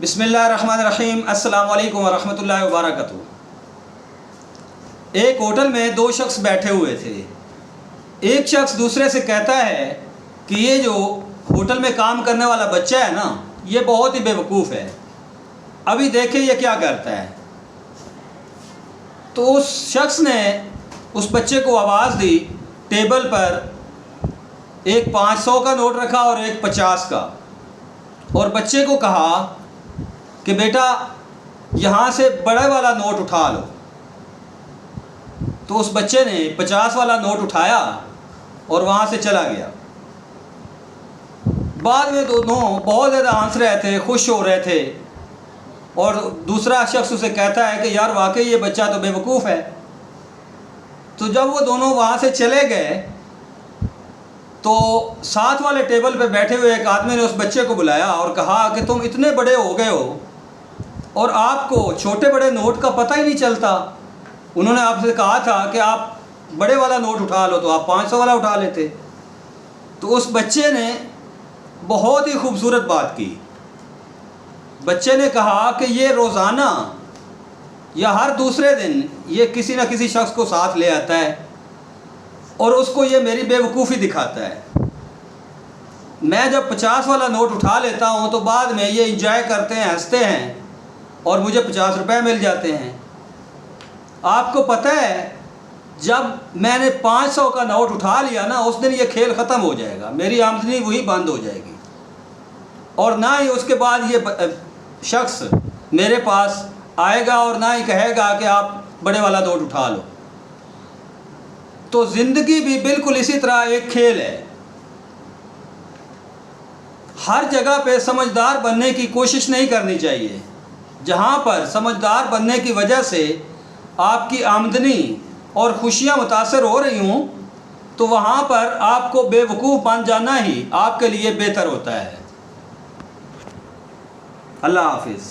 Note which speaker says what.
Speaker 1: بسم اللہ الرحمن الرحیم۔ السلام علیکم ورحمۃ اللہ وبرکاتہ۔ ایک ہوٹل میں دو شخص بیٹھے ہوئے تھے۔ ایک شخص دوسرے سے کہتا ہے کہ یہ جو ہوٹل میں کام کرنے والا بچہ ہے نا، یہ بہت ہی بے وقوف ہے، ابھی دیکھیں یہ کیا کرتا ہے۔ تو اس شخص نے اس بچے کو آواز دی، ٹیبل پر ایک 500 کا نوٹ رکھا اور ایک 50 کا، اور بچے کو کہا کہ بیٹا یہاں سے بڑے والا نوٹ اٹھا لو۔ تو اس بچے نے 50 والا نوٹ اٹھایا اور وہاں سے چلا گیا۔ بعد میں دونوں بہت زیادہ ہنس رہے تھے، خوش ہو رہے تھے، اور دوسرا شخص اسے کہتا ہے کہ یار واقعی یہ بچہ تو بے وقوف ہے۔ تو جب وہ دونوں وہاں سے چلے گئے تو ساتھ والے ٹیبل پہ بیٹھے ہوئے ایک آدمی نے اس بچے کو بلایا اور کہا کہ تم اتنے بڑے ہو گئے ہو اور آپ کو چھوٹے بڑے نوٹ کا پتہ ہی نہیں چلتا۔ انہوں نے آپ سے کہا تھا کہ آپ بڑے والا نوٹ اٹھا لو، تو آپ 500 والا اٹھا لیتے۔ تو اس بچے نے بہت ہی خوبصورت بات کی۔ بچے نے کہا کہ یہ روزانہ یا ہر دوسرے دن یہ کسی نہ کسی شخص کو ساتھ لے آتا ہے اور اس کو یہ میری بے وقوفی دکھاتا ہے۔ میں جب 50 والا نوٹ اٹھا لیتا ہوں تو بعد میں یہ انجوائے کرتے ہیں، ہنستے ہیں، اور مجھے 50 روپے مل جاتے ہیں۔ آپ کو پتہ ہے جب میں نے 500 کا نوٹ اٹھا لیا نا، اس دن یہ کھیل ختم ہو جائے گا، میری آمدنی وہی بند ہو جائے گی، اور نہ ہی اس کے بعد یہ شخص میرے پاس آئے گا اور نہ ہی کہے گا کہ آپ بڑے والا نوٹ اٹھا لو۔ تو زندگی بھی بالکل اسی طرح ایک کھیل ہے۔ ہر جگہ پہ سمجھدار بننے کی کوشش نہیں کرنی چاہیے۔ جہاں پر سمجھدار بننے کی وجہ سے آپ کی آمدنی اور خوشیاں متاثر ہو رہی ہوں، تو وہاں پر آپ کو بے وقوف بن جانا ہی آپ کے لیے بہتر ہوتا ہے۔ اللہ حافظ۔